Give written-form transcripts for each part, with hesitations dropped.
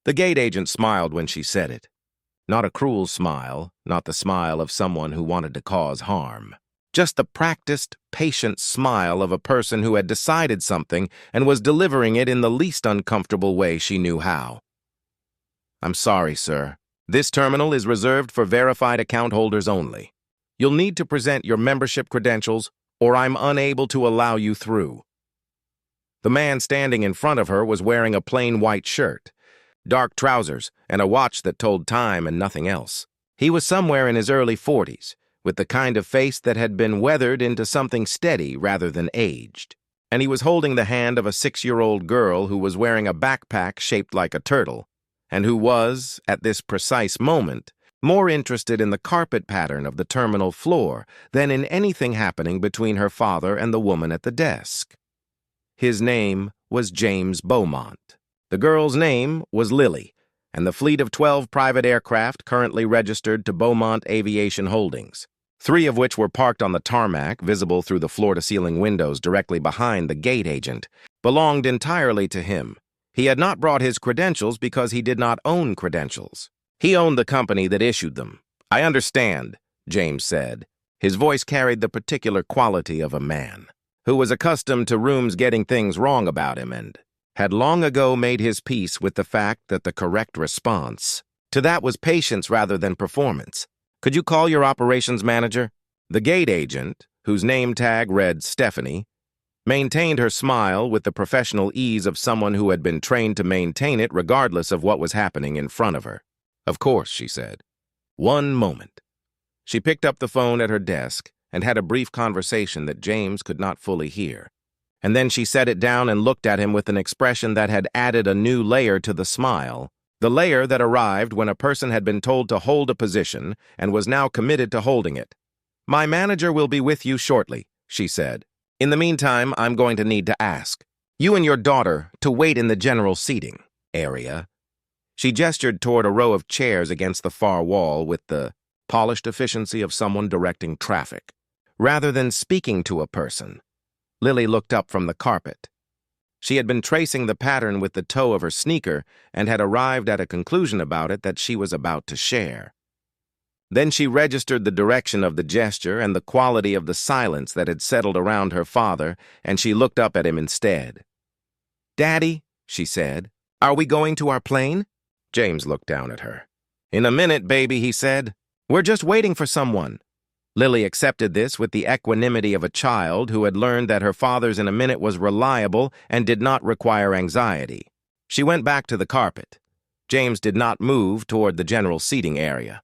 The gate agent smiled when she said it. Not a cruel smile, not the smile of someone who wanted to cause harm. Just the practiced, patient smile of a person who had decided something and was delivering it in the least uncomfortable way she knew how. "I'm sorry, sir. This terminal is reserved for verified account holders only. You'll need to present your membership credentials, or I'm unable to allow you through." The man standing in front of her was wearing a plain white shirt, dark trousers, and a watch that told time and nothing else. He was somewhere in his early 40s, with the kind of face that had been weathered into something steady rather than aged. And he was holding the hand of a 6-year-old girl who was wearing a backpack shaped like a turtle, and who was, at this precise moment, more interested in the carpet pattern of the terminal floor than in anything happening between her father and the woman at the desk. His name was James Beaumont. The girl's name was Lily, and the fleet of 12 private aircraft currently registered to Beaumont Aviation Holdings, 3 of which were parked on the tarmac, visible through the floor-to-ceiling windows directly behind the gate agent, belonged entirely to him. He had not brought his credentials because he did not own credentials. He owned the company that issued them. "I understand," James said. His voice carried the particular quality of a man who was accustomed to rooms getting things wrong about him and had long ago made his peace with the fact that the correct response to that was patience rather than performance. "Could you call your operations manager?" The gate agent, whose name tag read Stephanie, maintained her smile with the professional ease of someone who had been trained to maintain it regardless of what was happening in front of her. "Of course," she said. "One moment." She picked up the phone at her desk and had a brief conversation that James could not fully hear. And then she set it down and looked at him with an expression that had added a new layer to the smile, the layer that arrived when a person had been told to hold a position and was now committed to holding it. "My manager will be with you shortly," she said. "In the meantime, I'm going to need to ask you and your daughter to wait in the general seating area." She gestured toward a row of chairs against the far wall with the polished efficiency of someone directing traffic. Rather than speaking to a person, Lily looked up from the carpet. She had been tracing the pattern with the toe of her sneaker and had arrived at a conclusion about it that she was about to share. Then she registered the direction of the gesture and the quality of the silence that had settled around her father, and she looked up at him instead. "Daddy," she said, "are we going to our plane?" James looked down at her. "In a minute, baby," he said. "We're just waiting for someone." Lily accepted this with the equanimity of a child who had learned that her father's "in a minute" was reliable and did not require anxiety. She went back to the carpet. James did not move toward the general seating area.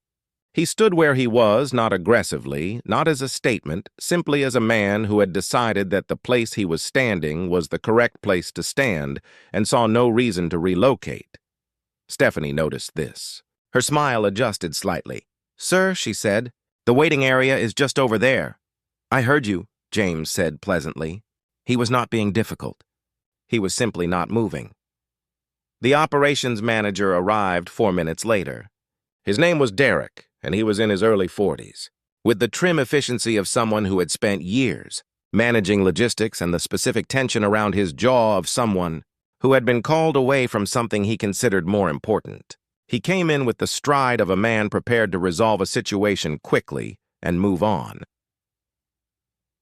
He stood where he was, not aggressively, not as a statement, simply as a man who had decided that the place he was standing was the correct place to stand and saw no reason to relocate. Stephanie noticed this. Her smile adjusted slightly. "Sir," she said, "the waiting area is just over there." "I heard you," James said pleasantly. He was not being difficult. He was simply not moving. The operations manager arrived 4 minutes later. His name was Derek, and he was in his early 40s, with the trim efficiency of someone who had spent years managing logistics and the specific tension around his jaw of someone who had been called away from something he considered more important. He came in with the stride of a man prepared to resolve a situation quickly and move on.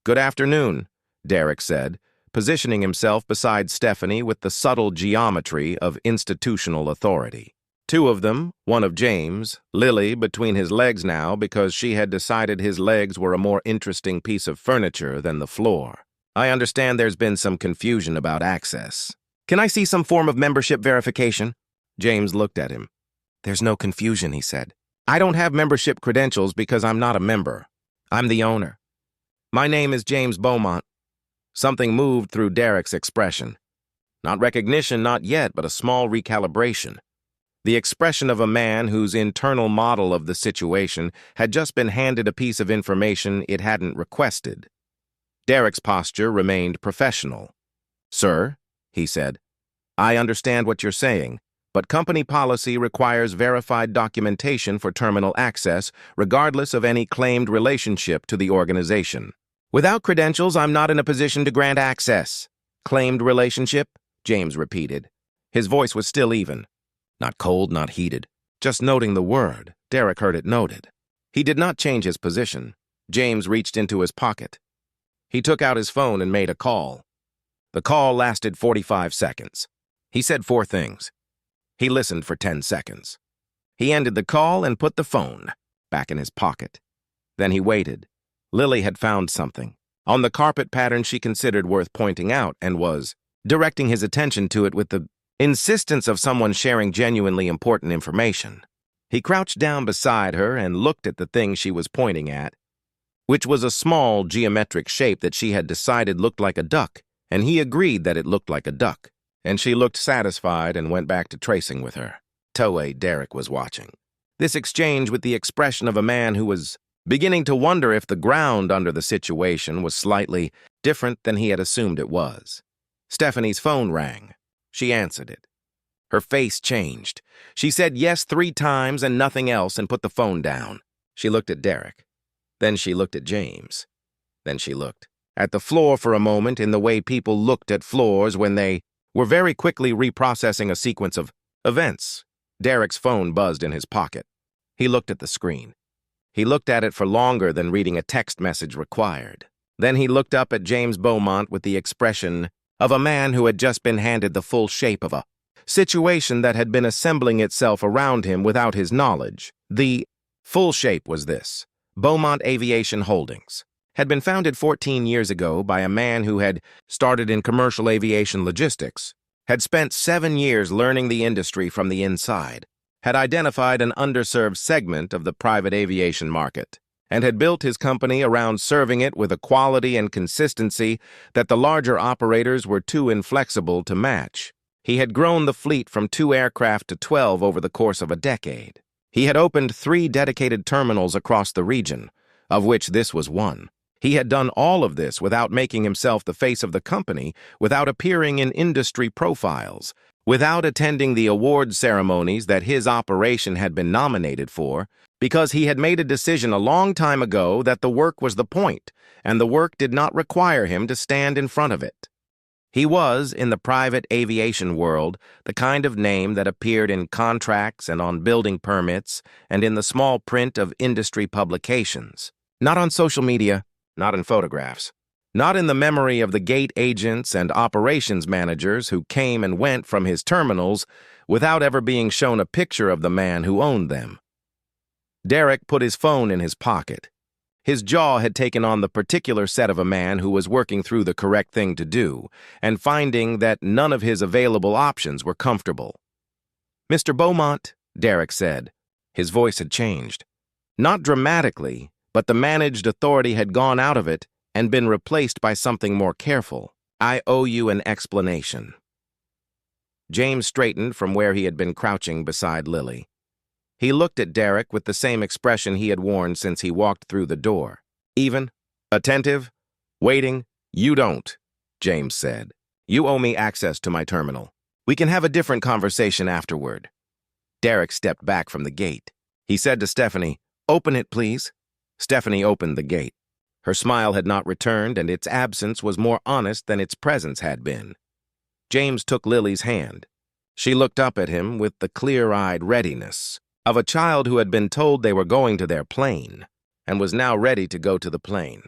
"Good afternoon," Derek said, positioning himself beside Stephanie with the subtle geometry of institutional authority. 2 of them, one of James, Lily between his legs now because she had decided his legs were a more interesting piece of furniture than the floor. "I understand there's been some confusion about access. Can I see some form of membership verification?" James looked at him. "There's no confusion," he said. "I don't have membership credentials because I'm not a member. I'm the owner. My name is James Beaumont." Something moved through Derek's expression. Not recognition, not yet, but a small recalibration. The expression of a man whose internal model of the situation had just been handed a piece of information it hadn't requested. Derek's posture remained professional. "Sir," he said, "I understand what you're saying, but company policy requires verified documentation for terminal access, regardless of any claimed relationship to the organization. Without credentials, I'm not in a position to grant access." "Claimed relationship?" James repeated. His voice was still even. Not cold, not heated. Just noting the word. Derek heard it noted. He did not change his position. James reached into his pocket. He took out his phone and made a call. The call lasted 45 seconds. He said 4 things. He listened for 10 seconds. He ended the call and put the phone back in his pocket. Then he waited. Lily had found something on the carpet pattern she considered worth pointing out and was directing his attention to it with the insistence of someone sharing genuinely important information. He crouched down beside her and looked at the thing she was pointing at, which was a small geometric shape that she had decided looked like a duck, and he agreed that it looked like a duck, and she looked satisfied and went back to tracing with her. Toei Derek was watching this exchange with the expression of a man who was beginning to wonder if the ground under the situation was slightly different than he had assumed it was. Stephanie's phone rang. She answered it. Her face changed. She said yes 3 times and nothing else and put the phone down. She looked at Derek. Then she looked at James. Then she looked at the floor for a moment in the way people looked at floors when they were very quickly reprocessing a sequence of events. Derek's phone buzzed in his pocket. He looked at the screen. He looked at it for longer than reading a text message required. Then he looked up at James Beaumont with the expression of a man who had just been handed the full shape of a situation that had been assembling itself around him without his knowledge. The full shape was this. Beaumont Aviation Holdings had been founded 14 years ago by a man who had started in commercial aviation logistics, had spent 7 years learning the industry from the inside, had identified an underserved segment of the private aviation market, and had built his company around serving it with a quality and consistency that the larger operators were too inflexible to match. He had grown the fleet from 2 aircraft to 12 over the course of a decade. He had opened 3 dedicated terminals across the region, of which this was one. He had done all of this without making himself the face of the company, without appearing in industry profiles, without attending the award ceremonies that his operation had been nominated for, because he had made a decision a long time ago that the work was the point, and the work did not require him to stand in front of it. He was, in the private aviation world, the kind of name that appeared in contracts and on building permits and in the small print of industry publications. Not on social media, not in photographs. Not in the memory of the gate agents and operations managers who came and went from his terminals without ever being shown a picture of the man who owned them. Derek put his phone in his pocket. His jaw had taken on the particular set of a man who was working through the correct thing to do and finding that none of his available options were comfortable. "Mr. Beaumont," Derek said. His voice had changed. Not dramatically, but the managed authority had gone out of it and been replaced by something more careful. "I owe you an explanation." James straightened from where he had been crouching beside Lily. He looked at Derek with the same expression he had worn since he walked through the door. "Even? Attentive? Waiting? You don't," James said. "You owe me access to my terminal. We can have a different conversation afterward." Derek stepped back from the gate. He said to Stephanie, "Open it, please." Stephanie opened the gate. Her smile had not returned, and its absence was more honest than its presence had been. James took Lily's hand. She looked up at him with the clear-eyed readiness of a child who had been told they were going to their plane and was now ready to go to the plane.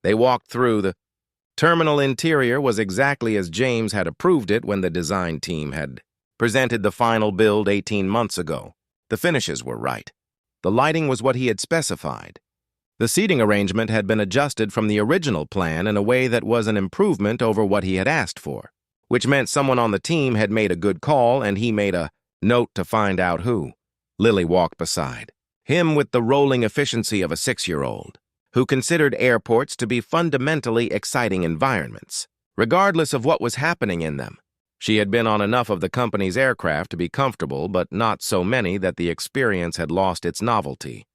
They walked through. The terminal interior was exactly as James had approved it when the design team had presented the final build 18 months ago. The finishes were right. The lighting was what he had specified. The seating arrangement had been adjusted from the original plan in a way that was an improvement over what he had asked for, which meant someone on the team had made a good call and he made a note to find out who. Lily walked beside him with the rolling efficiency of a 6-year-old, who considered airports to be fundamentally exciting environments, regardless of what was happening in them. She had been on enough of the company's aircraft to be comfortable, but not so many that the experience had lost its novelty,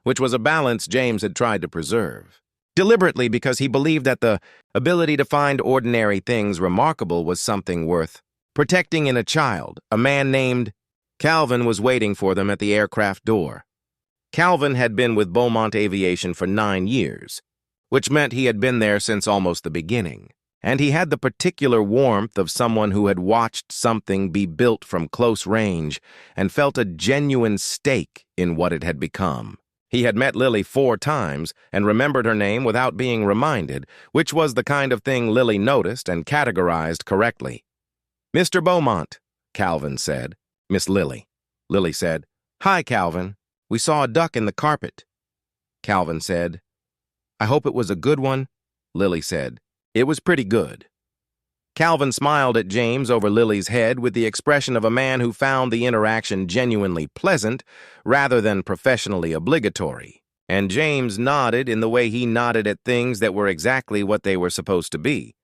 which was a balance James had tried to preserve, deliberately because he believed that the ability to find ordinary things remarkable was something worth protecting in a child. A man named Calvin was waiting for them at the aircraft door. Calvin had been with Beaumont Aviation for 9 years, which meant he had been there since almost the beginning. And he had the particular warmth of someone who had watched something be built from close range and felt a genuine stake in what it had become. He had met Lily 4 times and remembered her name without being reminded, which was the kind of thing Lily noticed and categorized correctly. "Mr. Beaumont," Calvin said. "Miss Lily." Lily said, "Hi, Calvin. We saw a duck in the carpet." Calvin said, "I hope it was a good one." Lily said, "It was pretty good." Calvin smiled at James over Lily's head with the expression of a man who found the interaction genuinely pleasant rather than professionally obligatory, and James nodded in the way he nodded at things that were exactly what they were supposed to be.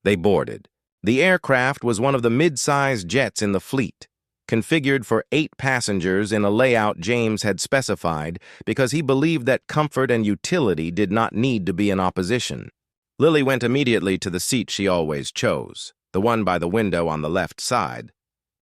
They boarded. The aircraft was one of the mid-sized jets in the fleet, configured for 8 passengers in a layout James had specified because he believed that comfort and utility did not need to be in opposition. Lily went immediately to the seat she always chose, the one by the window on the left side,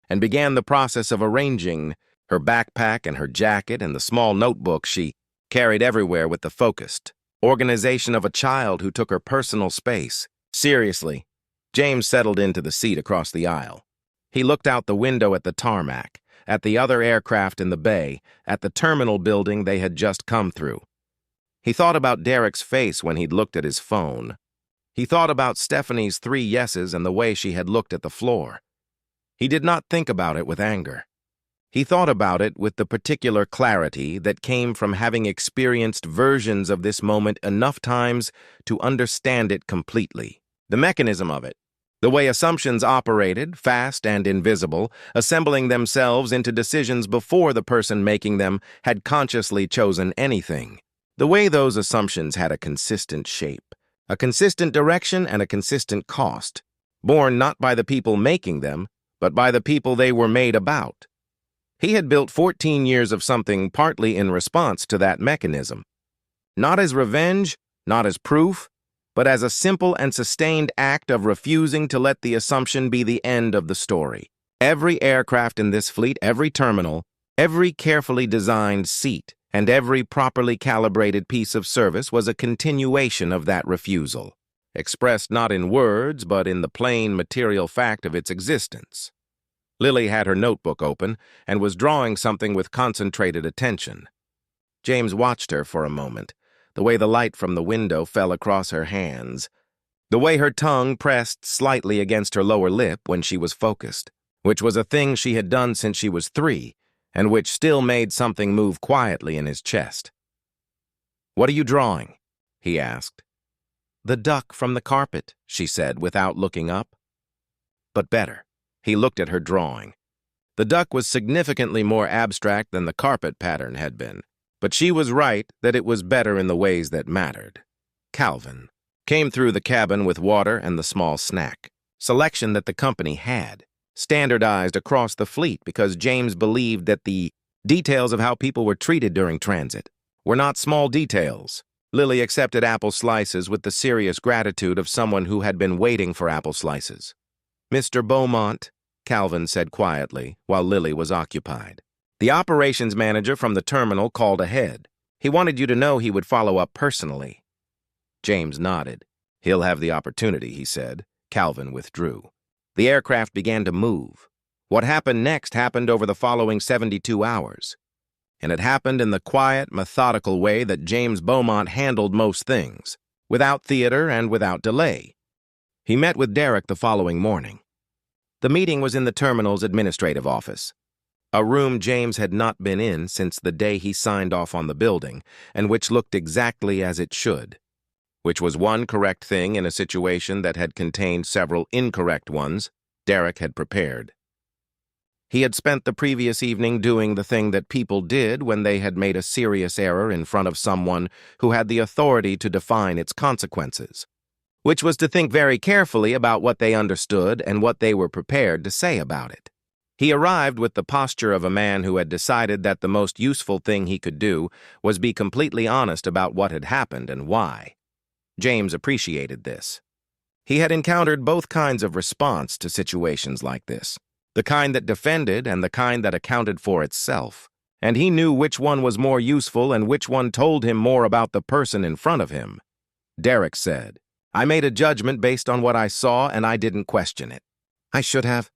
and began the process of arranging her backpack and her jacket and the small notebook she carried everywhere with the focused organization of a child who took her personal space. Seriously, James settled into the seat across the aisle. He looked out the window at the tarmac, at the other aircraft in the bay, at the terminal building they had just come through. He thought about Derek's face when he'd looked at his phone. He thought about Stephanie's 3 yeses and the way she had looked at the floor. He did not think about it with anger. He thought about it with the particular clarity that came from having experienced versions of this moment enough times to understand it completely. The mechanism of it, the way assumptions operated, fast and invisible, assembling themselves into decisions before the person making them had consciously chosen anything. The way those assumptions had a consistent shape, a consistent direction and a consistent cost, borne not by the people making them, but by the people they were made about. He had built 14 years of something partly in response to that mechanism. Not as revenge, not as proof, but as a simple and sustained act of refusing to let the assumption be the end of the story. Every aircraft in this fleet, every terminal, every carefully designed seat, and every properly calibrated piece of service was a continuation of that refusal, expressed not in words but in the plain material fact of its existence. Lily had her notebook open and was drawing something with concentrated attention. James watched her for a moment, the way the light from the window fell across her hands, the way her tongue pressed slightly against her lower lip when she was focused, which was a thing she had done since she was 3, and which still made something move quietly in his chest. "What are you drawing?" he asked. "The duck from the carpet," she said without looking up. But better. He looked at her drawing. The duck was significantly more abstract than the carpet pattern had been, but she was right that it was better in the ways that mattered. Calvin came through the cabin with water and the small snack, selection that the company had, standardized across the fleet because James believed that the details of how people were treated during transit were not small details. Lily accepted apple slices with the serious gratitude of someone who had been waiting for apple slices. "Mr. Beaumont," Calvin said quietly, while Lily was occupied. "The operations manager from the terminal called ahead. He wanted you to know he would follow up personally." James nodded. "He'll have the opportunity," he said. Calvin withdrew. The aircraft began to move. What happened next happened over the following 72 hours. And it happened in the quiet, methodical way that James Beaumont handled most things, without theater and without delay. He met with Derek the following morning. The meeting was in the terminal's administrative office, a room James had not been in since the day he signed off on the building, and which looked exactly as it should, which was one correct thing in a situation that had contained several incorrect ones Derek had prepared. He had spent the previous evening doing the thing that people did when they had made a serious error in front of someone who had the authority to define its consequences, which was to think very carefully about what they understood and what they were prepared to say about it. He arrived with the posture of a man who had decided that the most useful thing he could do was be completely honest about what had happened and why. James appreciated this. He had encountered both kinds of response to situations like this, the kind that defended and the kind that accounted for itself, and he knew which one was more useful and which one told him more about the person in front of him. Derek said, I made a judgment based on what I saw, and I didn't question it. I should have.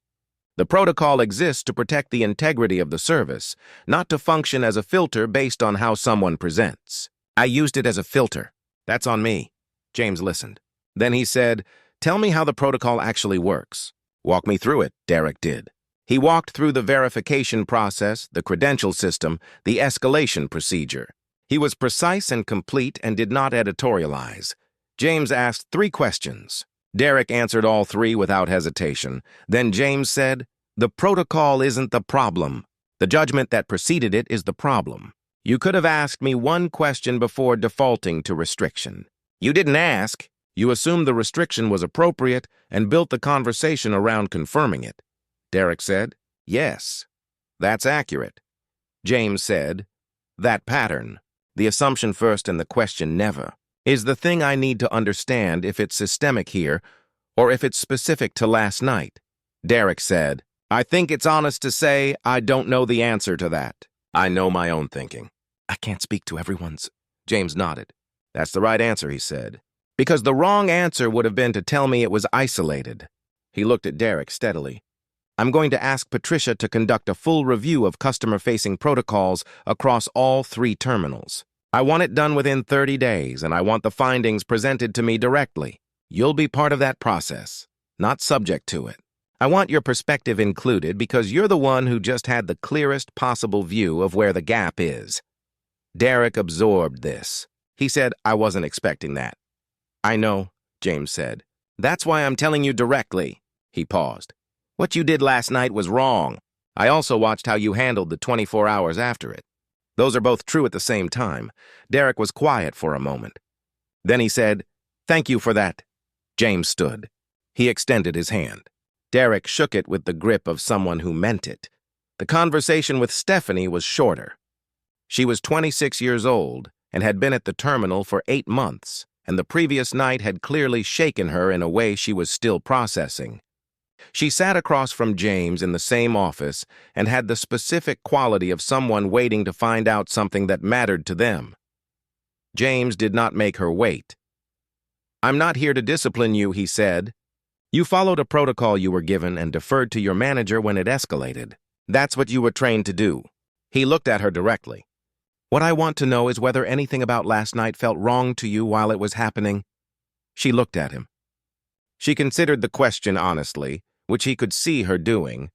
The protocol exists to protect the integrity of the service, not to function as a filter based on how someone presents. I used it as a filter. That's on me. James listened. Then he said, "Tell me how the protocol actually works." "Walk me through it," Derek did. He walked through the verification process, the credential system, the escalation procedure. He was precise and complete and did not editorialize. James asked 3 questions. Derek answered all 3 without hesitation. Then James said, "The protocol isn't the problem. The judgment that preceded it is the problem. You could have asked me 1 question before defaulting to restriction. You didn't ask. You assumed the restriction was appropriate and built the conversation around confirming it." Derek said, "Yes, that's accurate." James said, "That pattern, the assumption first and the question never, is the thing I need to understand if it's systemic here or if it's specific to last night." Derek said, "I think it's honest to say I don't know the answer to that. I know my own thinking." "I can't speak to everyone's." James nodded. "That's the right answer," he said. "Because the wrong answer would have been to tell me it was isolated." He looked at Derek steadily. "I'm going to ask Patricia to conduct a full review of customer-facing protocols across all 3 terminals. I want it done within 30 days, and I want the findings presented to me directly. You'll be part of that process, not subject to it. I want your perspective included because you're the one who just had the clearest possible view of where the gap is." Derek absorbed this. He said, "I wasn't expecting that." "I know," James said. "That's why I'm telling you directly." He paused. "What you did last night was wrong. I also watched how you handled the 24 hours after it. Those are both true at the same time." Derek was quiet for a moment. Then he said, "Thank you for that." James stood. He extended his hand. Derek shook it with the grip of someone who meant it. The conversation with Stephanie was shorter. She was 26 years old and had been at the terminal for 8 months, and the previous night had clearly shaken her in a way she was still processing. She sat across from James in the same office and had the specific quality of someone waiting to find out something that mattered to them. James did not make her wait. "I'm not here to discipline you," he said. "You followed a protocol you were given and deferred to your manager when it escalated. That's what you were trained to do." He looked at her directly. "What I want to know is whether anything about last night felt wrong to you while it was happening." She looked at him. She considered the question honestly, which he could see her doing.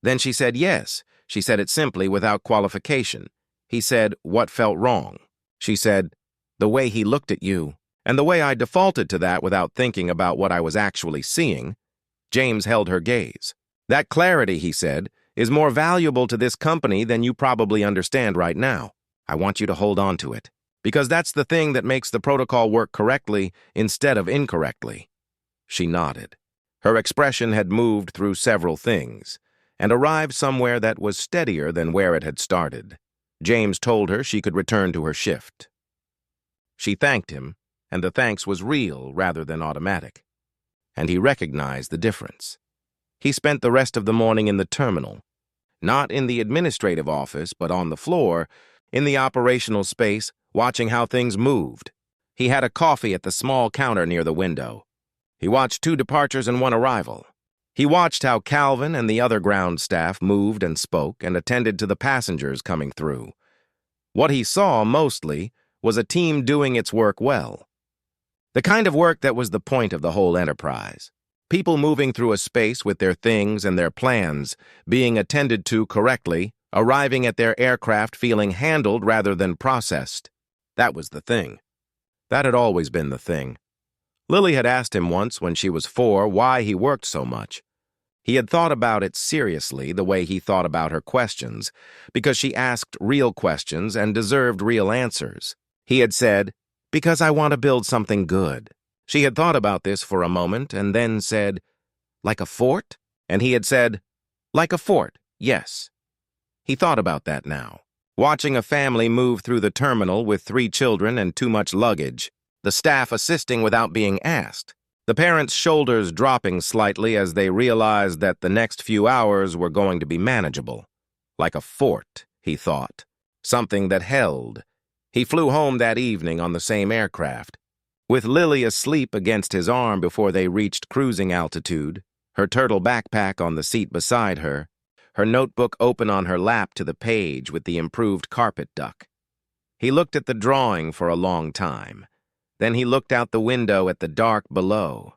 Then she said yes. She said it simply, without qualification. He said, "What felt wrong?" She said, "The way he looked at you." And the way I defaulted to that without thinking about what I was actually seeing. James held her gaze. "That clarity," he said, "is more valuable to this company than you probably understand right now. I want you to hold on to it, because that's the thing that makes the protocol work correctly instead of incorrectly." She nodded. Her expression had moved through several things and arrived somewhere that was steadier than where it had started. James told her she could return to her shift. She thanked him, and the thanks was real rather than automatic. And he recognized the difference. He spent the rest of the morning in the terminal, not in the administrative office, but on the floor, in the operational space, watching how things moved. He had a coffee at the small counter near the window. He watched 2 departures and 1 arrival. He watched how Calvin and the other ground staff moved and spoke and attended to the passengers coming through. What he saw, mostly, was a team doing its work well. The kind of work that was the point of the whole enterprise. People moving through a space with their things and their plans, being attended to correctly, arriving at their aircraft feeling handled rather than processed. That was the thing. That had always been the thing. Lily had asked him once when she was 4 why he worked so much. He had thought about it seriously the way he thought about her questions, because she asked real questions and deserved real answers. He had said, "Because I want to build something good." She had thought about this for a moment and then said, "Like a fort?" And he had said, "Like a fort, yes." He thought about that now. Watching a family move through the terminal with 3 children and too much luggage. The staff assisting without being asked. The parents' shoulders dropping slightly as they realized that the next few hours were going to be manageable. Like a fort, he thought. Something that held. He flew home that evening on the same aircraft. With Lily asleep against his arm before they reached cruising altitude, her turtle backpack on the seat beside her, her notebook open on her lap to the page with the improved carpet duck. He looked at the drawing for a long time. Then he looked out the window at the dark below,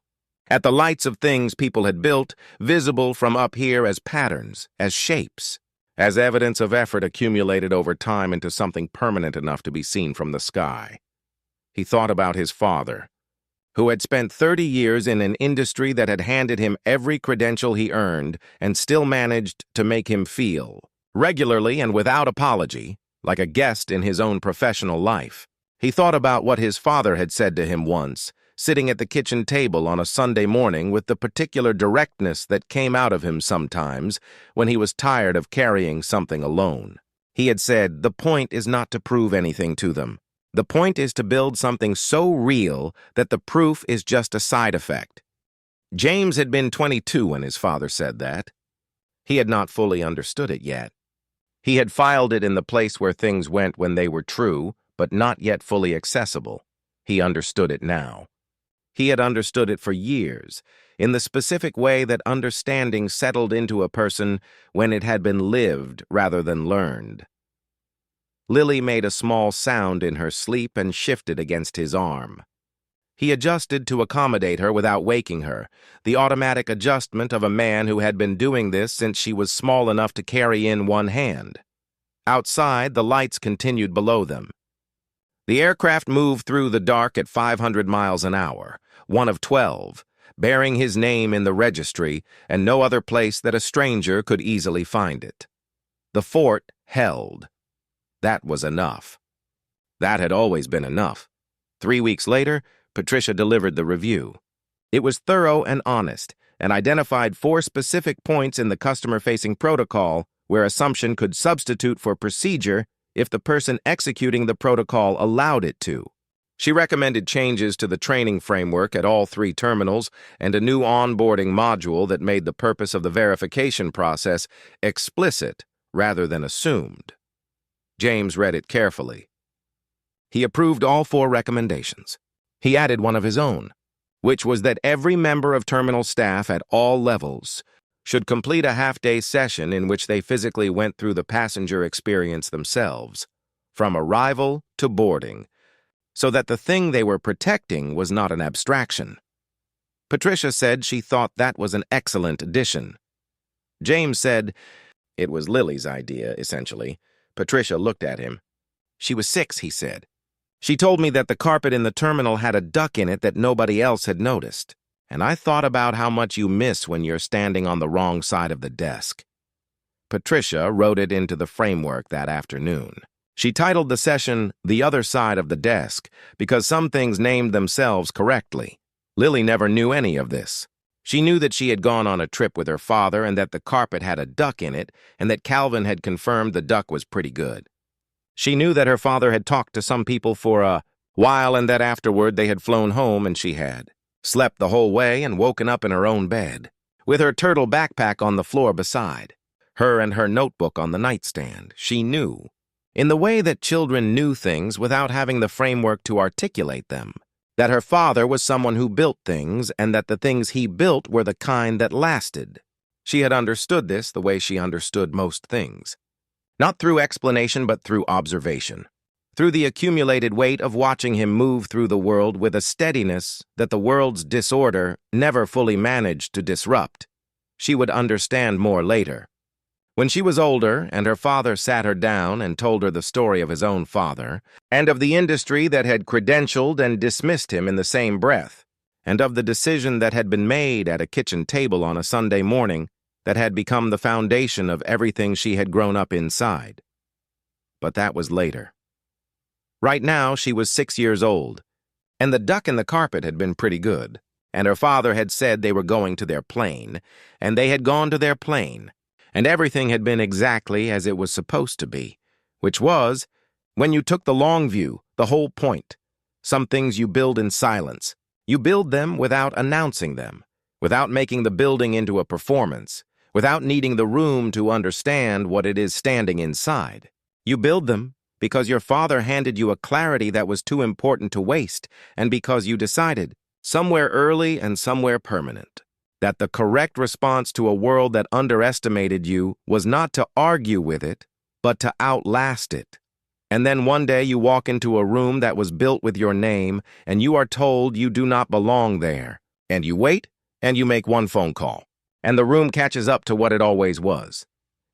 at the lights of things people had built, visible from up here as patterns, as shapes, as evidence of effort accumulated over time into something permanent enough to be seen from the sky. He thought about his father, who had spent 30 years in an industry that had handed him every credential he earned and still managed to make him feel, regularly and without apology, like a guest in his own professional life. He thought about what his father had said to him once, sitting at the kitchen table on a Sunday morning with the particular directness that came out of him sometimes when he was tired of carrying something alone. He had said, "The point is not to prove anything to them. The point is to build something so real that the proof is just a side effect." James had been 22 when his father said that. He had not fully understood it yet. He had filed it in the place where things went when they were true, but not yet fully accessible. He understood it now. He had understood it for years, in the specific way that understanding settled into a person when it had been lived rather than learned. Lily made a small sound in her sleep and shifted against his arm. He adjusted to accommodate her without waking her, the automatic adjustment of a man who had been doing this since she was small enough to carry in one hand. Outside, the lights continued below them. The aircraft moved through the dark at 500 miles an hour, one of 12, bearing his name in the registry and no other place that a stranger could easily find it. The fort held. That was enough. That had always been enough. 3 weeks later, Patricia delivered the review. It was thorough and honest, and identified 4 specific points in the customer-facing protocol where assumption could substitute for procedure if the person executing the protocol allowed it to. She recommended changes to the training framework at all 3 terminals and a new onboarding module that made the purpose of the verification process explicit rather than assumed. James read it carefully. He approved all 4 recommendations. He added one of his own, which was that every member of terminal staff at all levels should complete a half-day session in which they physically went through the passenger experience themselves, from arrival to boarding, so that the thing they were protecting was not an abstraction. Patricia said she thought that was an excellent addition. James said it was Lily's idea, essentially. Patricia looked at him. "She was 6, he said. She told me that the carpet in the terminal had a duck in it that nobody else had noticed. And I thought about how much you miss when you're standing on the wrong side of the desk." Patricia wrote it into the framework that afternoon. She titled the session "The Other Side of the Desk" because some things named themselves correctly. Lily never knew any of this. She knew that she had gone on a trip with her father and that the carpet had a duck in it and that Calvin had confirmed the duck was pretty good. She knew that her father had talked to some people for a while and that afterward they had flown home and she had slept the whole way and woken up in her own bed, with her turtle backpack on the floor beside, her and her notebook on the nightstand. She knew, in the way that children knew things without having the framework to articulate them, that her father was someone who built things and that the things he built were the kind that lasted. She had understood this the way she understood most things. Not through explanation, but through observation. Through the accumulated weight of watching him move through the world with a steadiness that the world's disorder never fully managed to disrupt. She would understand more later. When she was older and her father sat her down and told her the story of his own father, and of the industry that had credentialed and dismissed him in the same breath, and of the decision that had been made at a kitchen table on a Sunday morning that had become the foundation of everything she had grown up inside. But that was later. Right now, she was 6 years old, and the duck in the carpet had been pretty good, and her father had said they were going to their plane, and they had gone to their plane, and everything had been exactly as it was supposed to be, which was, when you took the long view, the whole point. Some things you build in silence. You build them without announcing them, without making the building into a performance, without needing the room to understand what it is standing inside. You build them because your father handed you a clarity that was too important to waste, and because you decided, somewhere early and somewhere permanent, that the correct response to a world that underestimated you was not to argue with it, but to outlast it. And then one day you walk into a room that was built with your name, and you are told you do not belong there. And you wait, and you make one phone call, and the room catches up to what it always was.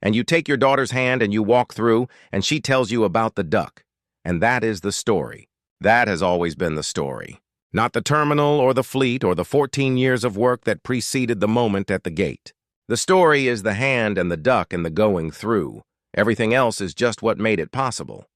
And you take your daughter's hand and you walk through, and she tells you about the duck. And that is the story. That has always been the story. Not the terminal or the fleet or the 14 years of work that preceded the moment at the gate. The story is the hand and the duck and the going through. Everything else is just what made it possible.